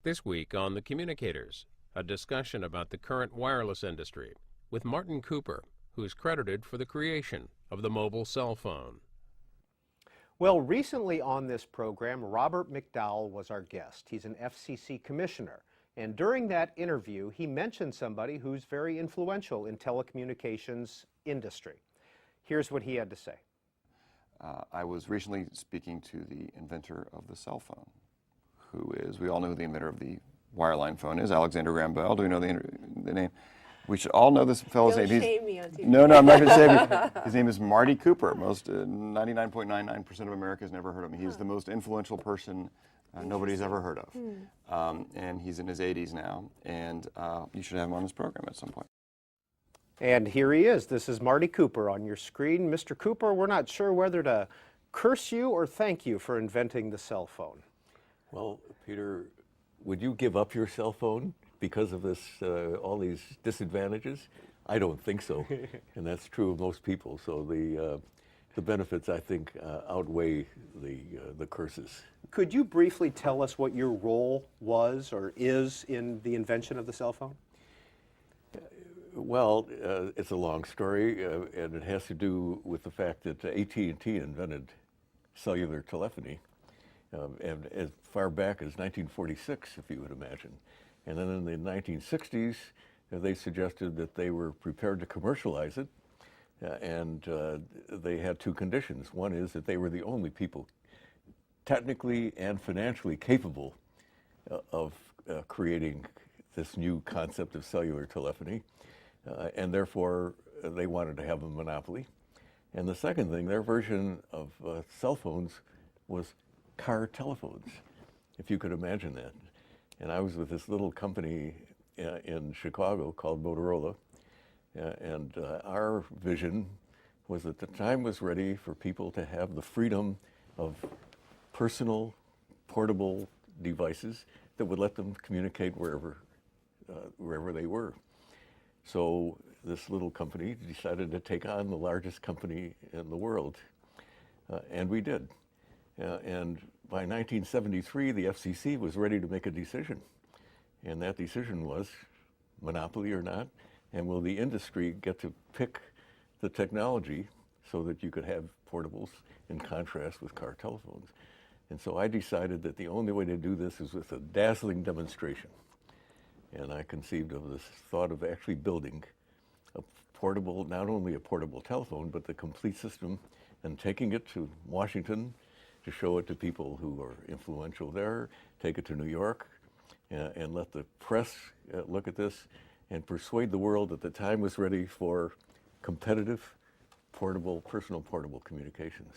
This week on The Communicators, a discussion about the current wireless industry with Martin Cooper, who is credited for the creation of the mobile cell phone. Well, recently on this program, Robert McDowell was our guest. He's an FCC commissioner. And during that interview, he mentioned somebody who's very influential in telecommunications industry. Here's what he had to say. I was recently speaking to the inventor of the cell phone, who is, we all know who the inventor of the wireline phone is, Alexander Graham Bell. Do we know the name? We should all know this fellow's name. Don't shame me on TV. No, I'm not going to say it. His name is Marty Cooper. Most 99.99% of America has never heard of him. He's the most influential person nobody's ever heard of. And he's in his 80s now, and you should have him on this program at some point. And here he is. This is Marty Cooper on your screen. Mr. Cooper, we're not sure whether to curse you or thank you for inventing the cell phone. Well, Peter, would you give up your cell phone because of this, all these disadvantages? I don't think so, and that's true of most people. So the benefits, I think, outweigh the curses. Could you briefly tell us what your role was or is in the invention of the cell phone? Well, it's a long story, and it has to do with the fact that AT&T invented cellular telephony, and as far back as 1946, if you would imagine. And then in the 1960s, they suggested that they were prepared to commercialize it, and they had two conditions. One is that they were the only people technically and financially capable of creating this new concept of cellular telephony, and therefore they wanted to have a monopoly. And the second thing, their version of cell phones was car telephones, if you could imagine that. And I was with this little company in Chicago called Motorola, and our vision was that the time was ready for people to have the freedom of personal, portable devices that would let them communicate wherever they were. So this little company decided to take on the largest company in the world, and we did. And by 1973, the FCC was ready to make a decision, and that decision was monopoly or not, and will the industry get to pick the technology so that you could have portables in contrast with car telephones. And so I decided that the only way to do this is with a dazzling demonstration. And I conceived of this thought of actually building a portable, not only a portable telephone, but the complete system, and taking it to Washington to show it to people who are influential there, take it to New York, and let the press look at this and persuade the world that the time was ready for competitive, portable, personal portable communications.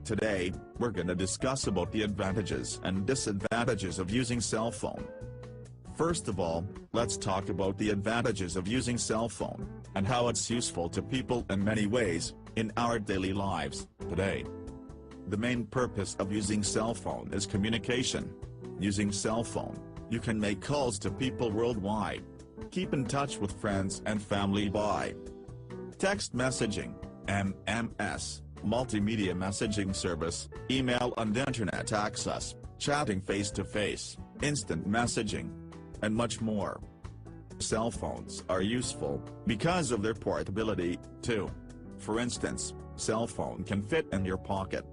Today, we're gonna discuss about the advantages and disadvantages of using cell phone. First of all, let's talk about the advantages of using cell phone, and how it's useful to people in many ways, in our daily lives, today. The main purpose of using cell phone is communication. Using cell phone, you can make calls to people worldwide, keep in touch with friends and family by text messaging, MMS, multimedia messaging service, email and internet access, chatting face-to-face, instant messaging, and much more. Cell phones are useful because of their portability, too. For instance, cell phone can fit in your pocket.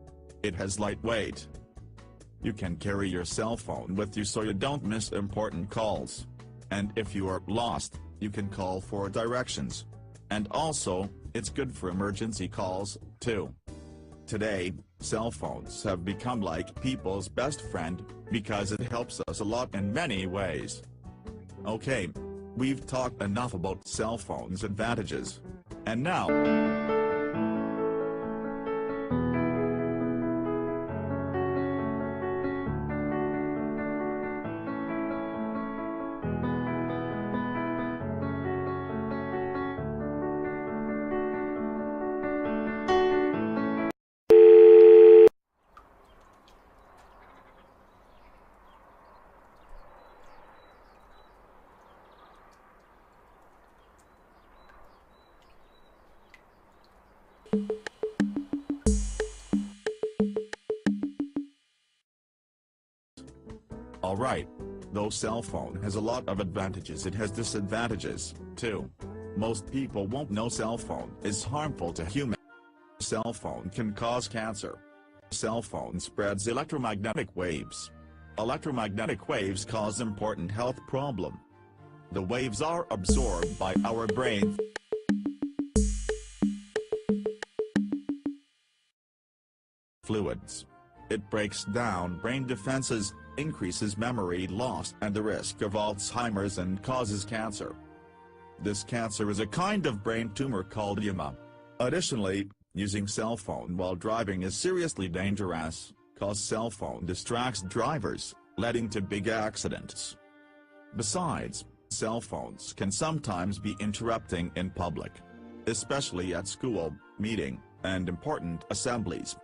It has lightweight. You can carry your cell phone with you so you don't miss important calls. And if you are lost, you can call for directions. And also, it's good for emergency calls, too. Today, cell phones have become like people's best friend, because it helps us a lot in many ways. Okay, we've talked enough about cell phones' advantages. And now, alright, though cell phone has a lot of advantages, it has disadvantages, too. Most people won't know cell phone is harmful to humans. Cell phone can cause cancer. Cell phone spreads electromagnetic waves. Electromagnetic waves cause important health problem. The waves are absorbed by our brain fluids. It breaks down brain defenses, increases memory loss and the risk of Alzheimer's, and causes cancer. This cancer is a kind of brain tumor called liyana. Additionally, using cell phone while driving is seriously dangerous, cause cell phone distracts drivers, leading to big accidents. Besides, cell phones can sometimes be interrupting in public, especially at school, meeting, and important assemblies.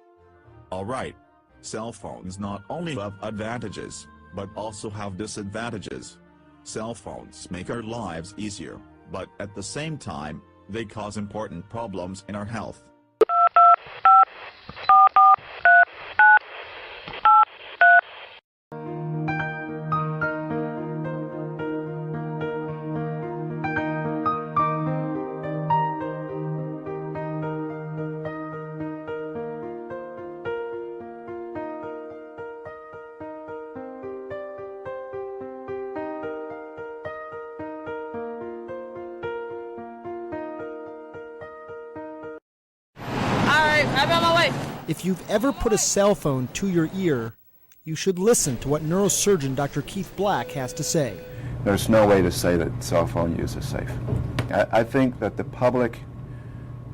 Alright, cell phones not only have advantages, but also have disadvantages. Cell phones make our lives easier, but at the same time, they cause important problems in our health. I'm on my way. If you've ever put a cell phone to your ear, you should listen to what neurosurgeon Dr. Keith Black has to say. There's no way to say that cell phone use is safe. I think that the public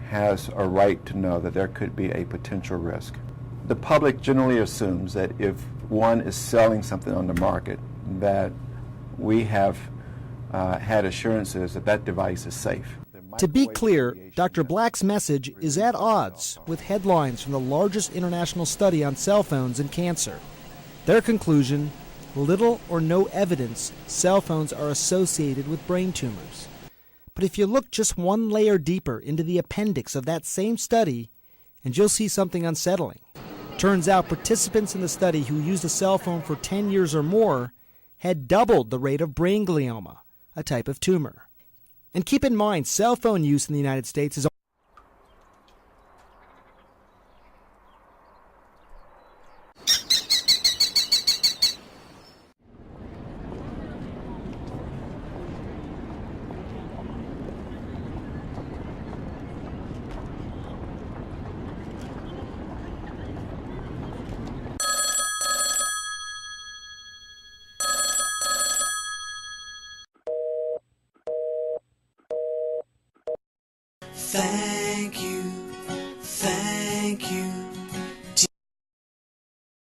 has a right to know that there could be a potential risk. The public generally assumes that if one is selling something on the market, that we have had assurances that that device is safe. To be clear, Dr. Black's message is at odds with headlines from the largest international study on cell phones and cancer. Their conclusion, little or no evidence cell phones are associated with brain tumors. But if you look just one layer deeper into the appendix of that same study, and you'll see something unsettling. Turns out participants in the study who used a cell phone for 10 years or more had doubled the rate of brain glioma, a type of tumor. And keep in mind, cell phone use in the United States is Thank you